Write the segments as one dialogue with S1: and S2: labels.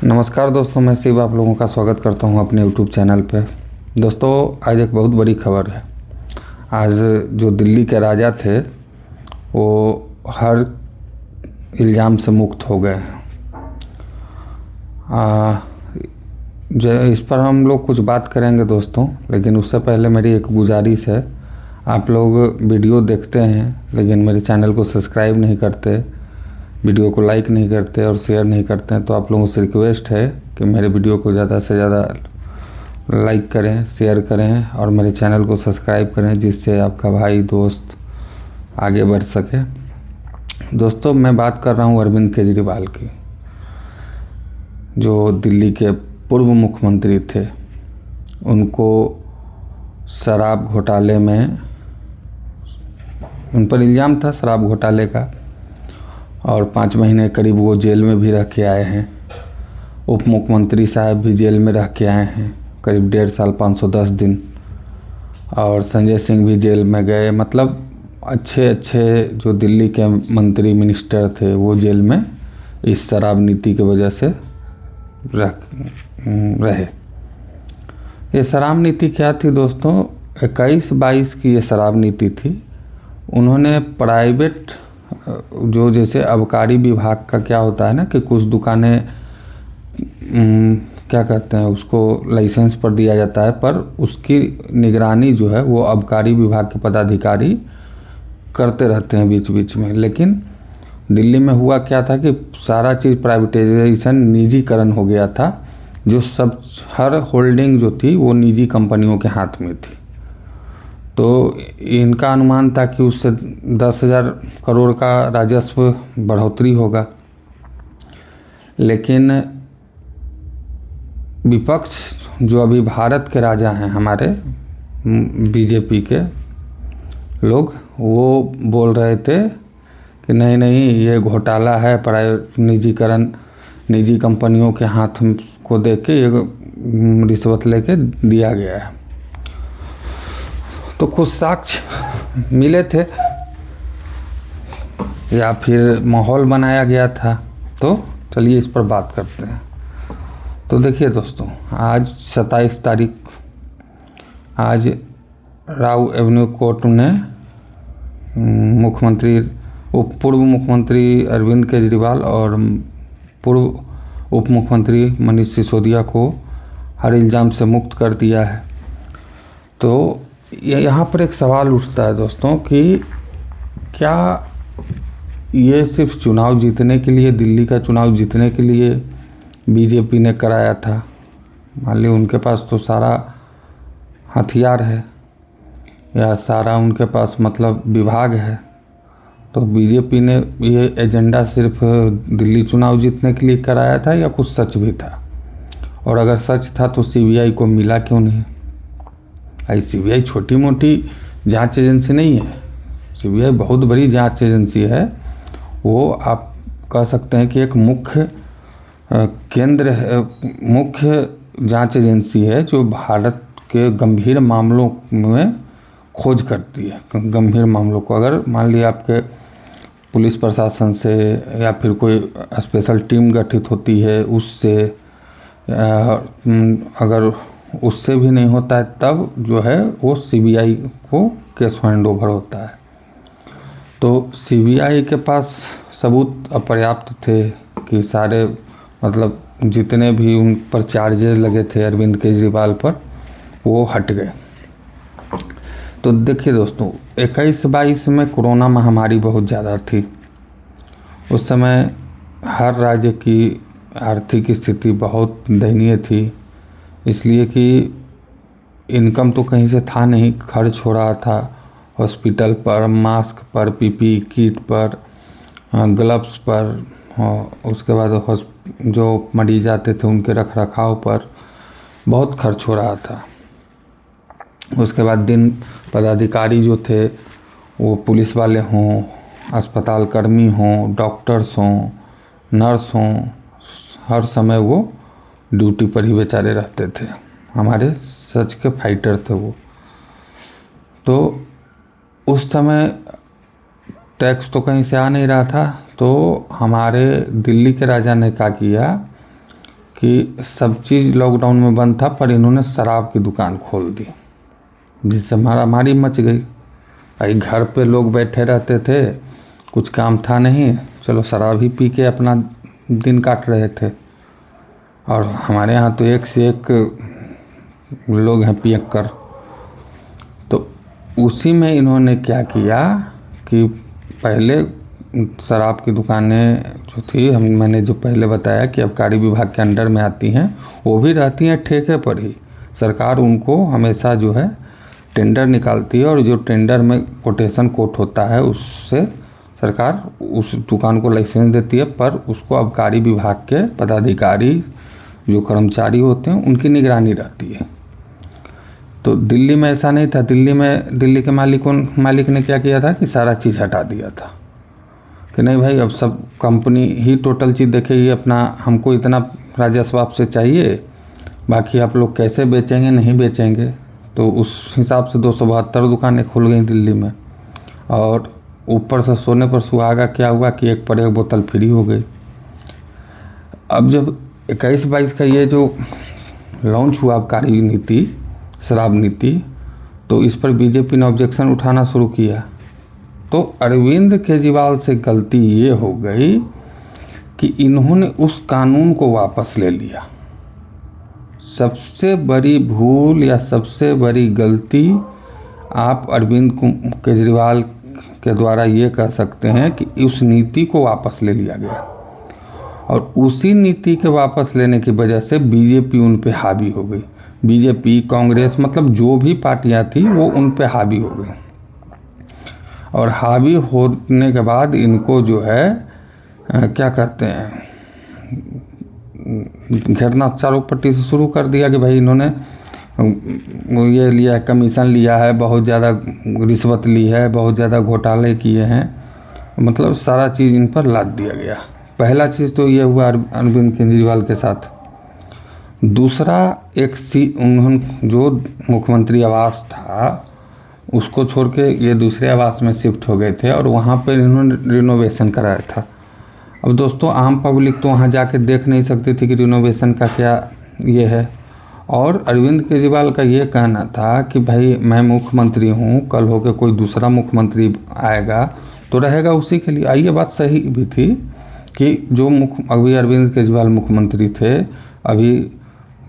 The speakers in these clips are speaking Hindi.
S1: नमस्कार दोस्तों, मैं शिव आप लोगों का स्वागत करता हूं अपने YouTube चैनल पे। दोस्तों, आज एक बहुत बड़ी खबर है। आज जो दिल्ली के राजा थे वो हर इल्ज़ाम से मुक्त हो गए हैं। जो इस पर हम लोग कुछ बात करेंगे दोस्तों, लेकिन उससे पहले मेरी एक गुजारिश है। आप लोग वीडियो देखते हैं लेकिन मेरे चैनल को सब्सक्राइब नहीं करते, वीडियो को लाइक नहीं करते और शेयर नहीं करते हैं, तो आप लोगों से रिक्वेस्ट है कि मेरे वीडियो को ज़्यादा से ज़्यादा लाइक करें, शेयर करें और मेरे चैनल को सब्सक्राइब करें, जिससे आपका भाई दोस्त आगे बढ़ सके। दोस्तों, मैं बात कर रहा हूँ अरविंद केजरीवाल की, जो दिल्ली के पूर्व मुख्यमंत्री थे। उनको शराब घोटाले में, उन पर इल्ज़ाम था शराब घोटाले का, और 5 महीने करीब वो जेल में भी रह के आए हैं। उप मुख्यमंत्री साहब भी जेल में रह के आए हैं करीब 1.5 साल 510 दिन, और संजय सिंह भी जेल में गए। मतलब अच्छे जो दिल्ली के मंत्री मिनिस्टर थे वो जेल में इस शराब नीति की वजह से रहे। ये शराब नीति क्या थी दोस्तों? 21-22 की ये शराब नीति थी। उन्होंने प्राइवेट, जो जैसे आबकारी विभाग का क्या होता है ना कि कुछ दुकानें क्या कहते हैं उसको, लाइसेंस पर दिया जाता है, पर उसकी निगरानी जो है वो आबकारी विभाग के पदाधिकारी करते रहते हैं बीच बीच में। लेकिन दिल्ली में हुआ क्या था कि सारा चीज़ प्राइवेटाइजेशन, निजीकरण हो गया था। जो सब हर होल्डिंग जो थी वो निजी कंपनियों के हाथ में थी। तो इनका अनुमान था कि उससे 10,000 करोड़ का राजस्व बढ़ोतरी होगा। लेकिन विपक्ष, जो अभी भारत के राजा हैं हमारे बीजेपी के लोग, वो बोल रहे थे कि नहीं ये घोटाला है, प्राइवेट निजीकरण, निजी कंपनियों के हाथ को दे के ये रिश्वत लेके दिया गया है। तो कुछ साक्ष्य मिले थे या फिर माहौल बनाया गया था। तो चलिए इस पर बात करते हैं। तो देखिए दोस्तों, आज 27 तारीख, आज राव एवेन्यू कोर्ट ने पूर्व मुख्यमंत्री अरविंद केजरीवाल और पूर्व उप मुख्यमंत्री मनीष सिसोदिया को हर इल्ज़ाम से मुक्त कर दिया है। तो यहाँ पर एक सवाल उठता है दोस्तों कि क्या ये सिर्फ चुनाव जीतने के लिए, दिल्ली का चुनाव जीतने के लिए बीजेपी ने कराया था? मान ली उनके पास तो सारा हथियार है या सारा उनके पास मतलब विभाग है, तो बीजेपी ने ये एजेंडा सिर्फ दिल्ली चुनाव जीतने के लिए कराया था या कुछ सच भी था? और अगर सच था तो सीबीआई को मिला क्यों नहीं? सीबीआई छोटी मोटी जांच एजेंसी नहीं है, सीबीआई बहुत बड़ी जांच एजेंसी है। वो आप कह सकते हैं कि एक मुख्य केंद्र है, मुख्य जांच एजेंसी है जो भारत के गंभीर मामलों में खोज करती है। गंभीर मामलों को अगर मान लिया आपके पुलिस प्रशासन से या फिर कोई स्पेशल टीम गठित होती है उससे, अगर उससे भी नहीं होता है तब जो है वो सीबीआई को केस हैंड ओवर होता है। तो सीबीआई के पास सबूत अपर्याप्त थे कि सारे मतलब जितने भी उन पर चार्जेस लगे थे अरविंद केजरीवाल पर, वो हट गए। तो देखिए दोस्तों, 21-22 में कोरोना महामारी बहुत ज़्यादा थी। उस समय हर राज्य की आर्थिक स्थिति बहुत दयनीय थी, इसलिए कि इनकम तो कहीं से था नहीं, खर्च हो रहा था हॉस्पिटल पर, मास्क पर, पीपीई किट पर, ग्लव्स पर, उसके बाद जो मरीज आते थे उनके रख रखाव पर बहुत खर्च हो रहा था। उसके बाद दिन पदाधिकारी जो थे वो पुलिस वाले हों, अस्पताल कर्मी हों, डॉक्टर्स हों, नर्स हों, हर समय वो ड्यूटी पर ही बेचारे रहते थे। हमारे सच के फाइटर थे वो। तो उस समय टैक्स तो कहीं से आ नहीं रहा था, तो हमारे दिल्ली के राजा ने क्या किया कि सब चीज़ लॉकडाउन में बंद था, पर इन्होंने शराब की दुकान खोल दी, जिससे मारामारी मच गई। भाई घर पे लोग बैठे रहते थे, कुछ काम था नहीं, चलो शराब ही पी के अपना दिन काट रहे थे। और हमारे यहाँ तो एक से एक लोग हैं पियक्कर। तो उसी में इन्होंने क्या किया कि पहले शराब की दुकानें जो थी, मैंने जो पहले बताया कि आबकारी विभाग के अंडर में आती हैं, वो भी रहती हैं ठेके पर ही। सरकार उनको हमेशा जो है टेंडर निकालती है, और जो टेंडर में कोटेशन कोट होता है उससे सरकार उस दुकान को लाइसेंस देती है, पर उसको आबकारी विभाग के पदाधिकारी जो कर्मचारी होते हैं उनकी निगरानी रहती है। तो दिल्ली में ऐसा नहीं था। दिल्ली के मालिक ने क्या किया था कि सारा चीज़ हटा दिया था कि नहीं भाई, अब सब कंपनी ही टोटल चीज़ देखेगी अपना, हमको इतना राजस्व आपसे चाहिए, बाकी आप लोग कैसे बेचेंगे नहीं बेचेंगे। तो उस हिसाब से 272 दुकानें खुल गई दिल्ली में। और ऊपर से सोने पर सुहागा क्या हुआ कि एक पर एक बोतल फ्री हो गई। अब जब 21-22 का ये जो लॉन्च हुआ आबकारी नीति, शराब नीति, तो इस पर बीजेपी ने ऑब्जेक्शन उठाना शुरू किया। तो अरविंद केजरीवाल से गलती ये हो गई कि इन्होंने उस कानून को वापस ले लिया। सबसे बड़ी भूल या सबसे बड़ी गलती आप अरविंद केजरीवाल के द्वारा ये कह सकते हैं कि उस नीति को वापस ले लिया गया, और उसी नीति के वापस लेने की वजह से बीजेपी उन पे हावी हो गई। बीजेपी, कांग्रेस, मतलब जो भी पार्टियां थी वो उन पे हावी हो गई। और हावी होने के बाद इनको जो है क्या कहते हैं, घेरना चारों पट्टी से शुरू कर दिया कि भाई इन्होंने ये लिया है, कमीशन लिया है, बहुत ज़्यादा रिश्वत ली है, बहुत ज़्यादा घोटाले किए हैं, मतलब सारा चीज़ इन पर लाद दिया गया। पहला चीज़ तो ये हुआ अरविंद केजरीवाल के साथ। दूसरा, उन्होंने जो मुख्यमंत्री आवास था उसको छोड़ के ये दूसरे आवास में शिफ्ट हो गए थे, और वहाँ पर इन्होंने रिनोवेशन कराया था। अब दोस्तों, आम पब्लिक तो वहाँ जाके देख नहीं सकती थी कि रिनोवेशन का क्या ये है। और अरविंद केजरीवाल का ये कहना था कि भाई मैं मुख्यमंत्री हूँ, कल होकर कोई दूसरा मुख्यमंत्री आएगा तो रहेगा उसी के लिए। ये बात सही भी थी कि जो अभी अरविंद केजरीवाल मुख्यमंत्री थे, अभी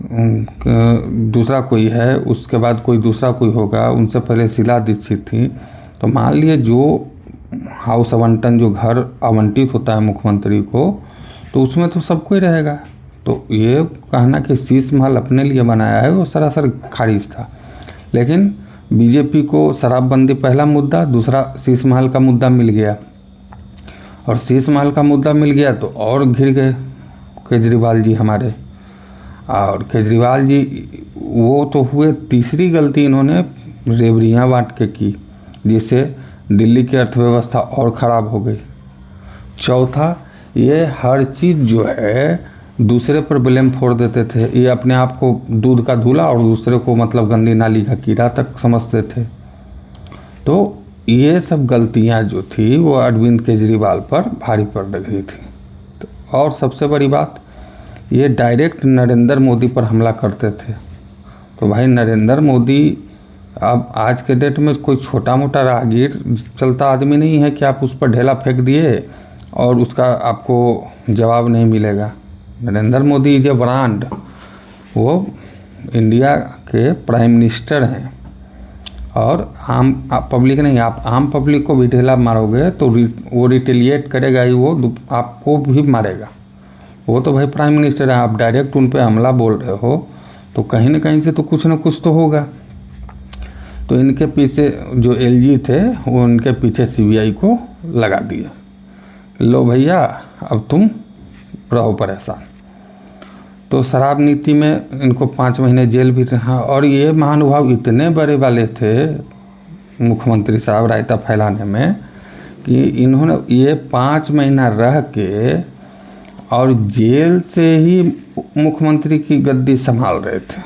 S1: दूसरा कोई है, उसके बाद कोई दूसरा कोई होगा, उनसे पहले शीला दीक्षित थी। तो मान लिए जो हाउस आवंटन, जो घर आवंटित होता है मुख्यमंत्री को, तो उसमें तो सब कोई रहेगा। तो ये कहना कि शीश महल अपने लिए बनाया है वो सरासर खारिज था। लेकिन बीजेपी को शराबबंदी पहला मुद्दा, दूसरा शीश महल का मुद्दा मिल गया, और शीश महल का मुद्दा मिल गया तो और घिर गए केजरीवाल जी हमारे। और केजरीवाल जी वो तो हुए, तीसरी गलती इन्होंने रेवड़ियाँ बांट के की, जिससे दिल्ली की अर्थव्यवस्था और ख़राब हो गई। चौथा, ये हर चीज़ जो है दूसरे पर ब्लेम फोड़ देते थे। ये अपने आप को दूध का धूला और दूसरे को मतलब गंदी नाली का कीड़ा तक समझते थे। तो ये सब गलतियां जो थी वो अरविंद केजरीवाल पर भारी पड़ रही थी। तो और सबसे बड़ी बात, ये डायरेक्ट नरेंद्र मोदी पर हमला करते थे। तो भाई नरेंद्र मोदी अब आज के डेट में कोई छोटा मोटा राहगीर चलता आदमी नहीं है कि आप उस पर ढेला फेंक दिए और उसका आपको जवाब नहीं मिलेगा। Narendra Modi is a brand, वो इंडिया के प्राइम मिनिस्टर हैं, और आम पब्लिक नहीं, आप आम पब्लिक को भी ढेला मारोगे तो वो रिटेलिएट करेगा ही, वो आपको भी मारेगा। वो तो भाई प्राइम मिनिस्टर है, आप डायरेक्ट उन पे हमला बोल रहे हो, तो कहीं ना कहीं से तो कुछ ना कुछ तो होगा। तो इनके पीछे जो एलजी थे वो इनके पीछे सीबीआई को लगा दिए, लो भैया अब तुम रहो परेशान। तो शराब नीति में इनको 5 महीने जेल भी रहा। और ये महानुभाव इतने बड़े वाले थे मुख्यमंत्री साहब रायता फैलाने में, कि इन्होंने ये 5 महीना रह के और जेल से ही मुख्यमंत्री की गद्दी संभाल रहे थे।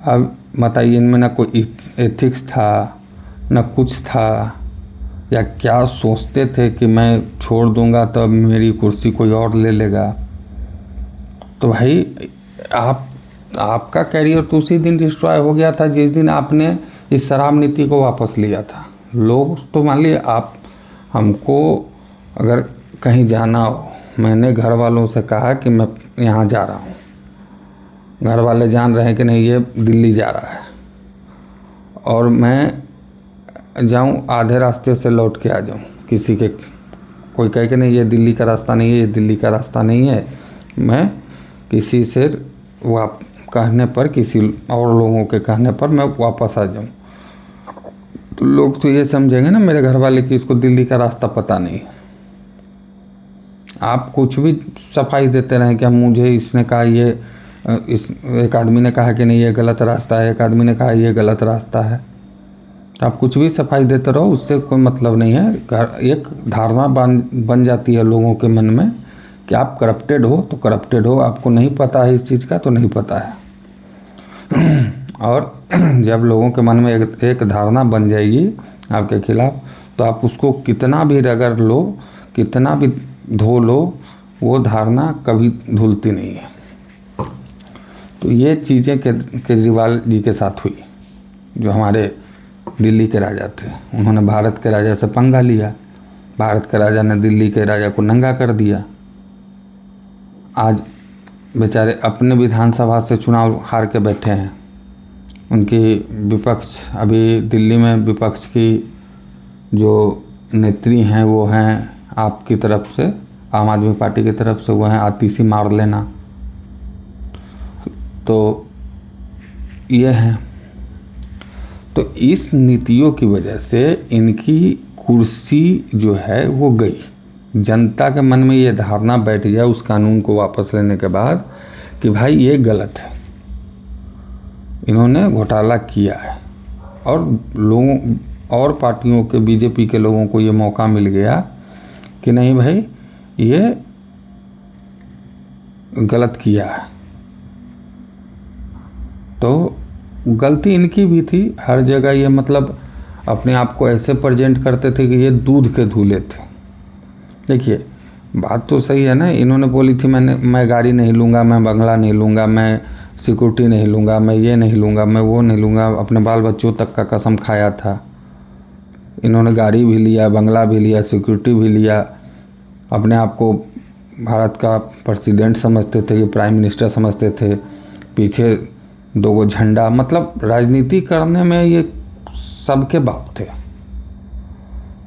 S1: अब बताइए, इनमें ना कोई एथिक्स था, ना कुछ था, या क्या सोचते थे कि मैं छोड़ दूंगा तब मेरी कुर्सी कोई और ले लेगा। तो भाई आपका कैरियर तो उसी दिन डिस्ट्रॉय हो गया था जिस दिन आपने इस शराब नीति को वापस लिया था। लोग तो मान लीजिए आप हमको अगर कहीं जाना हो, मैंने घर वालों से कहा कि मैं यहाँ जा रहा हूँ, घर वाले जान रहे हैं कि नहीं ये दिल्ली जा रहा है, और मैं जाऊँ आधे रास्ते से लौट के आ जाऊँ, किसी के कोई कहे कि नहीं ये दिल्ली का रास्ता नहीं है, ये दिल्ली का रास्ता नहीं है, मैं किसी से कहने पर, किसी और लोगों के कहने पर मैं वापस आ जाऊँ, तो लोग तो ये समझेंगे ना मेरे घर वाले कि इसको दिल्ली का रास्ता पता नहीं है। आप कुछ भी सफाई देते रहें कि मुझे इसने कहा ये एक आदमी ने कहा कि नहीं ये गलत रास्ता है, एक आदमी ने कहा ये गलत रास्ता है, तो आप कुछ भी सफाई देते रहो, उससे कोई मतलब नहीं है। एक धारणा बन जाती है लोगों के मन में कि आप करप्टेड हो तो करप्टेड हो, आपको नहीं पता है इस चीज़ का तो नहीं पता है। और जब लोगों के मन में एक धारणा बन जाएगी आपके खिलाफ, तो आप उसको कितना भी रगड़ लो, कितना भी धो लो, वो धारणा कभी धुलती नहीं है। तो ये चीज़ें केजरीवाल जी के साथ हुई, जो हमारे दिल्ली के राजा थे। उन्होंने भारत के राजा से पंगा लिया, भारत के राजा ने दिल्ली के राजा को नंगा कर दिया। आज बेचारे अपने विधानसभा से चुनाव हार के बैठे हैं। उनकी विपक्ष, अभी दिल्ली में विपक्ष की जो नेत्री हैं वो हैं आपकी तरफ से, आम आदमी पार्टी की तरफ से, वो हैं आतिशी मार लेना। तो ये हैं, तो इस नीतियों की वजह से इनकी कुर्सी जो है वो गई। जनता के मन में ये धारणा बैठ गया उस कानून को वापस लेने के बाद कि भाई ये गलत है, इन्होंने घोटाला किया है। और लोगों और पार्टियों के, बीजेपी के लोगों को ये मौका मिल गया कि नहीं भाई ये गलत किया है। तो गलती इनकी भी थी हर जगह। ये मतलब अपने आप को ऐसे प्रेजेंट करते थे कि ये दूध के धूले थे। देखिए बात तो सही है ना, इन्होंने बोली थी मैं गाड़ी नहीं लूँगा, मैं बंगला नहीं लूँगा, मैं सिक्योरिटी नहीं लूँगा, मैं ये नहीं लूँगा, मैं वो नहीं लूँगा। अपने बाल बच्चों तक का कसम खाया था। इन्होंने गाड़ी भी लिया, बंगला भी लिया, सिक्योरिटी भी लिया, अपने आप को भारत का प्रेसिडेंट समझते थे कि प्राइम मिनिस्टर समझते थे, पीछे दो झंडा, मतलब राजनीति करने में ये सबके बाप थे।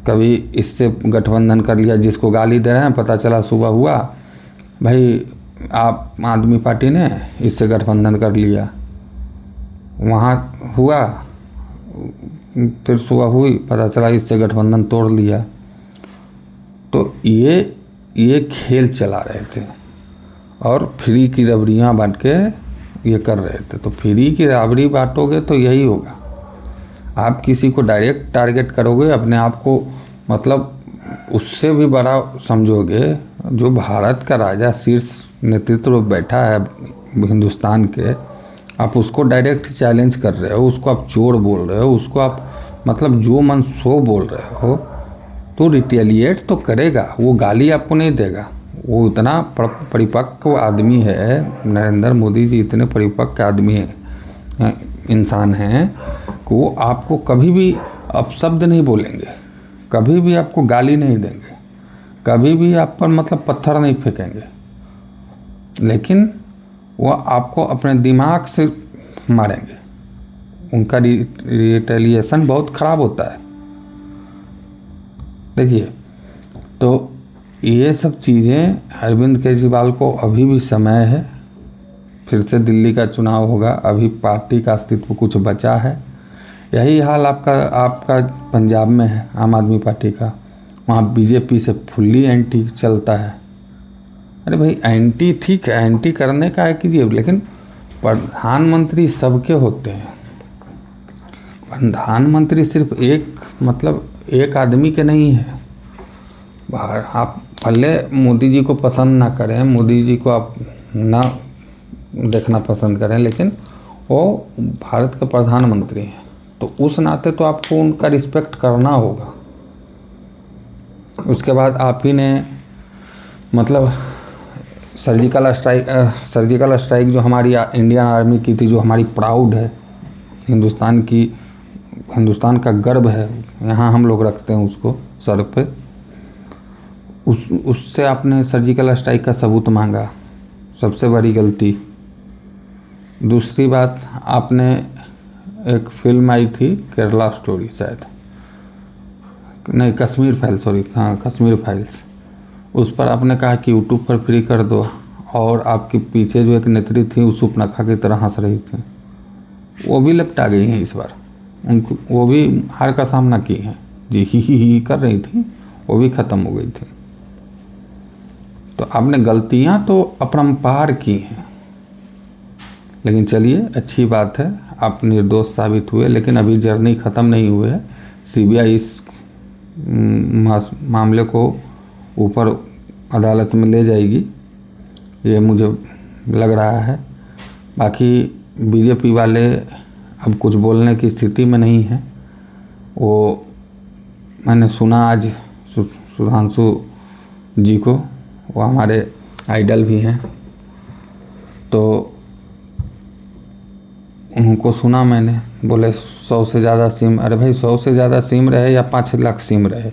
S1: कभी इससे गठबंधन कर लिया, जिसको गाली दे रहे हैं पता चला सुबह हुआ भाई आप आदमी पार्टी ने इससे गठबंधन कर लिया, वहाँ हुआ फिर सुबह हुई पता चला इससे गठबंधन तोड़ लिया। तो ये खेल चला रहे थे और फ्री की रबड़ियाँ बांट के ये कर रहे थे। तो फ्री की रबड़ी बांटोगे तो यही होगा, आप किसी को डायरेक्ट टारगेट करोगे, अपने आप को मतलब उससे भी बड़ा समझोगे। जो भारत का राजा शीर्ष नेतृत्व बैठा है हिंदुस्तान के, आप उसको डायरेक्ट चैलेंज कर रहे हो, उसको आप चोर बोल रहे हो, उसको आप मतलब जो मन सो बोल रहे हो, तो रिटेलिएट तो करेगा। वो गाली आपको नहीं देगा। वो इतना परिपक्व आदमी है, नरेंद्र मोदी जी इतने परिपक्व आदमी है, इंसान हैं कि वो आपको कभी भी अपशब्द नहीं बोलेंगे, कभी भी आपको गाली नहीं देंगे, कभी भी आप पर मतलब पत्थर नहीं फेंकेंगे, लेकिन वो आपको अपने दिमाग से मारेंगे। उनका रिटेलिएशन बहुत ख़राब होता है। देखिए तो ये सब चीज़ें अरविंद केजरीवाल को अभी भी समय है, फिर से दिल्ली का चुनाव होगा, अभी पार्टी का अस्तित्व कुछ बचा है। यही हाल आपका पंजाब में है आम आदमी पार्टी का, वहाँ बीजेपी से फुल्ली एंटी चलता है। अरे भाई एंटी ठीक है, एंटी करने का है कीजिए, लेकिन प्रधानमंत्री सबके होते हैं। प्रधानमंत्री सिर्फ एक आदमी के नहीं है। आप भले मोदी जी को पसंद ना करें, मोदी जी को आप ना देखना पसंद करें, लेकिन वो भारत के प्रधानमंत्री हैं, तो उस नाते तो आपको उनका रिस्पेक्ट करना होगा। उसके बाद आप ही ने मतलब सर्जिकल स्ट्राइक जो हमारी इंडियन आर्मी की थी, जो हमारी प्राउड है, हिंदुस्तान का गर्व है, यहाँ हम लोग रखते हैं उसको सर पे, उससे आपने सर्जिकल स्ट्राइक का सबूत मांगा, सबसे बड़ी गलती। दूसरी बात, आपने एक फिल्म आई थी केरला स्टोरी, शायद नहीं, कश्मीर फाइल्स, सॉरी, हाँ कश्मीर फाइल्स, उस पर आपने कहा कि यूट्यूब पर फ्री कर दो, और आपके पीछे जो एक नेत्री थी वो सुपनखा की तरह हंस रही थी, वो भी लपटा गई हैं इस बार, उनको वो भी हार का सामना की हैं जी, ही कर रही थी, वो भी ख़त्म हो गई थी। तो आपने गलतियां तो अपरंपार की हैं, लेकिन चलिए अच्छी बात है, आप निर्दोष साबित हुए, लेकिन अभी जर्नी ख़त्म नहीं हुई है। सीबीआई इस मामले को ऊपर अदालत में ले जाएगी, ये मुझे लग रहा है। बाकी बीजेपी वाले अब कुछ बोलने की स्थिति में नहीं है। वो मैंने सुना आज सुधांशु जी को, वो हमारे आइडल भी हैं, तो उनको सुना मैंने, बोले 100 से ज़्यादा सिम। अरे भाई 100 से ज़्यादा सिम रहे या 5 लाख सिम रहे,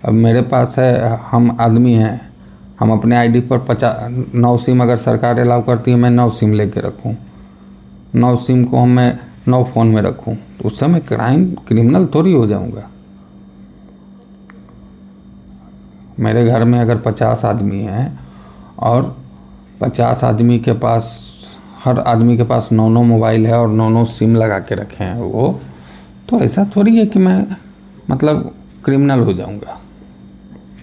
S1: अब मेरे पास है, हम आदमी हैं, हम अपने आईडी पर 9 सिम अगर सरकार अलाउ करती है, मैं 9 सिम लेके रखूं, 9 सिम को मैं 9 फ़ोन में रखूं, तो उस समय क्रिमिनल थोड़ी हो जाऊंगा। मेरे घर में अगर 50 आदमी हैं और 50 आदमी के पास, हर आदमी के पास 9 मोबाइल है और 9 सिम लगा के रखे हैं वो, तो ऐसा थोड़ी है कि मैं मतलब क्रिमिनल हो जाऊंगा।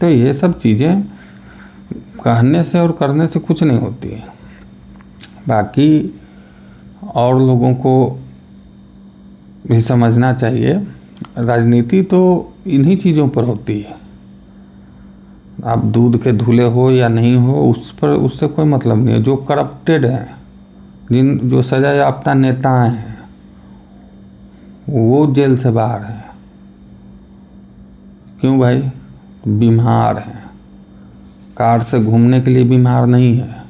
S1: तो ये सब चीज़ें कहने से और करने से कुछ नहीं होती है। बाकी और लोगों को भी समझना चाहिए, राजनीति तो इन्हीं चीज़ों पर होती है। आप दूध के धुले हो या नहीं हो, उस पर उससे कोई मतलब नहीं है। जो करप्टेड हैं, जो सजा याफ्ता नेता हैं, वो जेल से बाहर हैं। क्यों भाई? बीमार हैं, कार से घूमने के लिए बीमार नहीं है,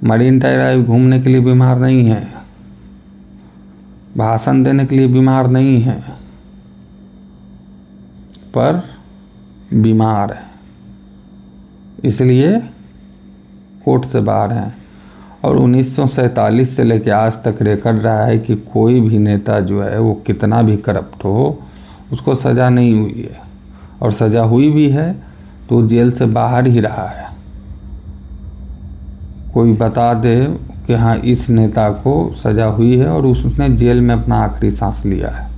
S1: मरीन ड्राइव घूमने के लिए बीमार नहीं है, भाषण देने के लिए बीमार नहीं है, पर बीमार है, इसलिए कोर्ट से बाहर हैं। और 1947 से लेकर आज तक रिकॉर्ड रहा है कि कोई भी नेता जो है वो कितना भी करप्ट हो, उसको सज़ा नहीं हुई है, और सज़ा हुई भी है तो जेल से बाहर ही रहा है। कोई बता दे कि हाँ इस नेता को सज़ा हुई है और उसने जेल में अपना आखिरी सांस लिया है।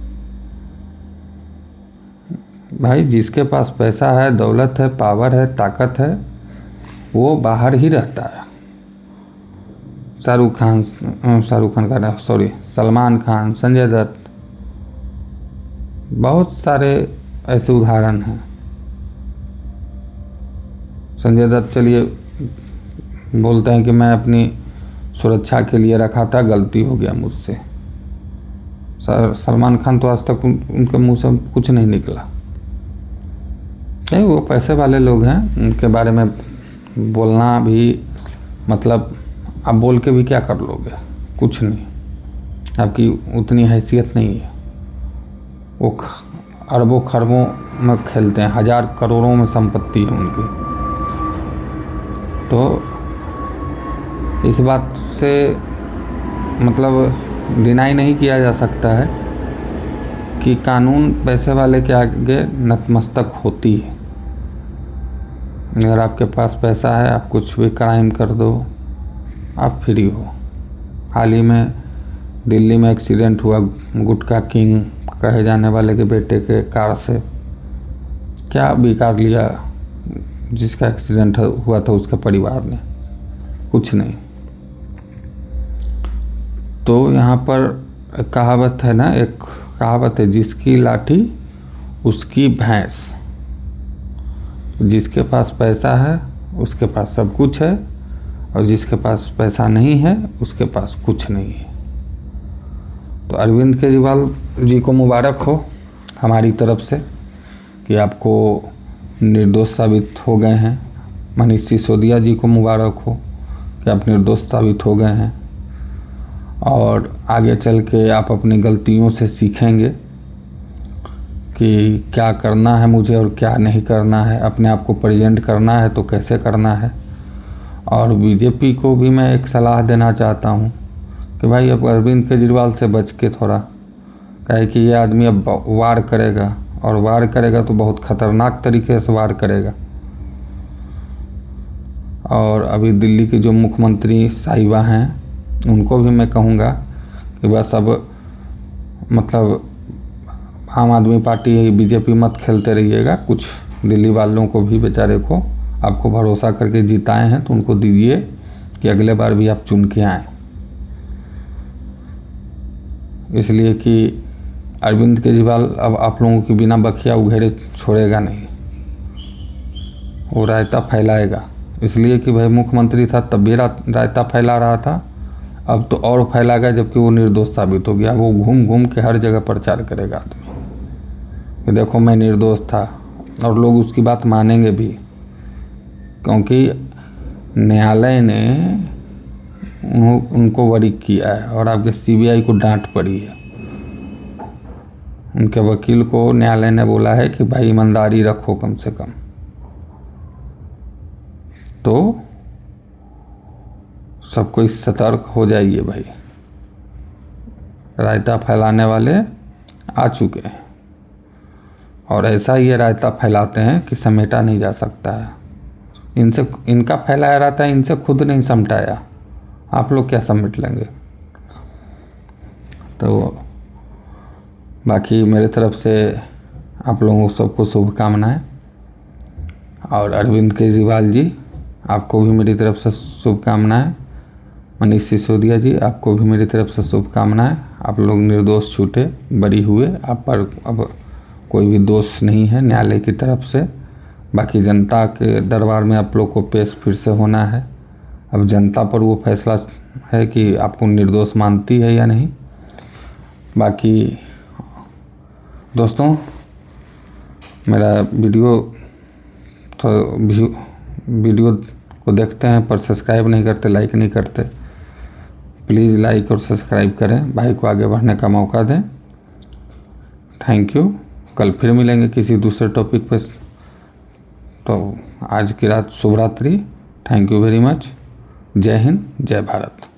S1: भाई जिसके पास पैसा है, दौलत है, पावर है, ताकत है, वो बाहर ही रहता है। सलमान खान, संजय दत्त, बहुत सारे ऐसे उदाहरण हैं। संजय दत्त चलिए बोलते हैं कि मैं अपनी सुरक्षा के लिए रखा था, गलती हो गया मुझसे। सलमान खान तो आज तक उनके मुंह से कुछ नहीं निकला। नहीं, वो पैसे वाले लोग हैं, उनके बारे में बोलना भी मतलब आप बोल के भी क्या कर लोगे, कुछ नहीं, आपकी उतनी हैसियत नहीं है। वो अरबों खरबों में खेलते हैं, 1000 करोड़ों में संपत्ति है उनकी। तो इस बात से मतलब डिनाई नहीं किया जा सकता है कि कानून पैसे वाले के आगे नतमस्तक होती है। अगर आपके पास पैसा है, आप कुछ भी क्राइम कर दो, आप फ्री हो। हाल ही में दिल्ली में एक्सीडेंट हुआ गुटखा किंग कहे जाने वाले के बेटे के कार से, क्या बिगाड़ लिया जिसका एक्सीडेंट हुआ था उसके परिवार ने? कुछ नहीं। तो यहाँ पर कहावत है ना, एक कहावत है, जिसकी लाठी उसकी भैंस। जिसके पास पैसा है उसके पास सब कुछ है, और जिसके पास पैसा नहीं है उसके पास कुछ नहीं है। तो अरविंद केजरीवाल जी को मुबारक हो हमारी तरफ से कि आपको निर्दोष साबित हो गए हैं, मनीष सिसोदिया जी को मुबारक हो कि आप निर्दोष साबित हो गए हैं और आगे चल के आप अपनी गलतियों से सीखेंगे कि क्या करना है मुझे और क्या नहीं करना है, अपने आप को प्रेजेंट करना है तो कैसे करना है। और बीजेपी को भी मैं एक सलाह देना चाहता हूँ कि भाई अब अरविंद केजरीवाल से बच के थोड़ा, कहे कि ये आदमी अब वार करेगा और वार करेगा तो बहुत ख़तरनाक तरीके से वार करेगा। और अभी दिल्ली की जो मुख्यमंत्री साहिबा हैं उनको भी मैं कहूँगा कि बस अब मतलब आम आदमी पार्टी बीजेपी मत खेलते रहिएगा, कुछ दिल्ली वालों को भी बेचारे को आपको भरोसा करके जिताए हैं तो उनको दीजिए कि अगले बार भी आप चुन के आएँ। इसलिए कि अरविंद केजरीवाल अब आप लोगों की बिना बखिया उघेड़े छोड़ेगा नहीं, वो रायता फैलाएगा। इसलिए कि भाई मुख्यमंत्री था तब भी रायता फैला रहा था, अब तो और फैलाएगा जबकि वो निर्दोष साबित हो गया। वो घूम घूम के हर जगह प्रचार करेगा आदमी कि देखो मैं निर्दोष था, और लोग उसकी बात मानेंगे भी क्योंकि न्यायालय ने उनको बरी किया है और आपके सीबीआई को डांट पड़ी है। उनके वकील को न्यायालय ने बोला है कि भाई ईमानदारी रखो कम से कम। तो सब कोई सतर्क हो जाइए भाई, रायता फैलाने वाले आ चुके हैं और ऐसा ये रायता फैलाते हैं कि समेटा नहीं जा सकता है। इनसे इनका फैलाया रहता है, इनसे खुद नहीं समटाया, आप लोग क्या समेट लेंगे। तो बाकी मेरे तरफ से आप लोगों को सबको शुभकामनाएं, और अरविंद केजरीवाल जी आपको भी मेरी तरफ से शुभकामनाएं। मनीष सिसोदिया जी आपको भी मेरी तरफ से शुभकामनाएं। आप लोग निर्दोष छूटे, बरी हुए, आप पर अब कोई भी दोष नहीं है न्यायालय की तरफ से। बाकी जनता के दरबार में आप लोग को पेश फिर से होना है। अब जनता पर वो फैसला है कि आपको निर्दोष मानती है या नहीं। बाकी दोस्तों मेरा वीडियो को देखते हैं पर सब्सक्राइब नहीं करते, लाइक नहीं करते, प्लीज़ लाइक और सब्सक्राइब करें, भाई को आगे बढ़ने का मौका दें। Thank you. कल फिर मिलेंगे किसी दूसरे टॉपिक पर। तो आज की रात शुभ रात्रि। Thank you very much. जय हिंद, जय भारत।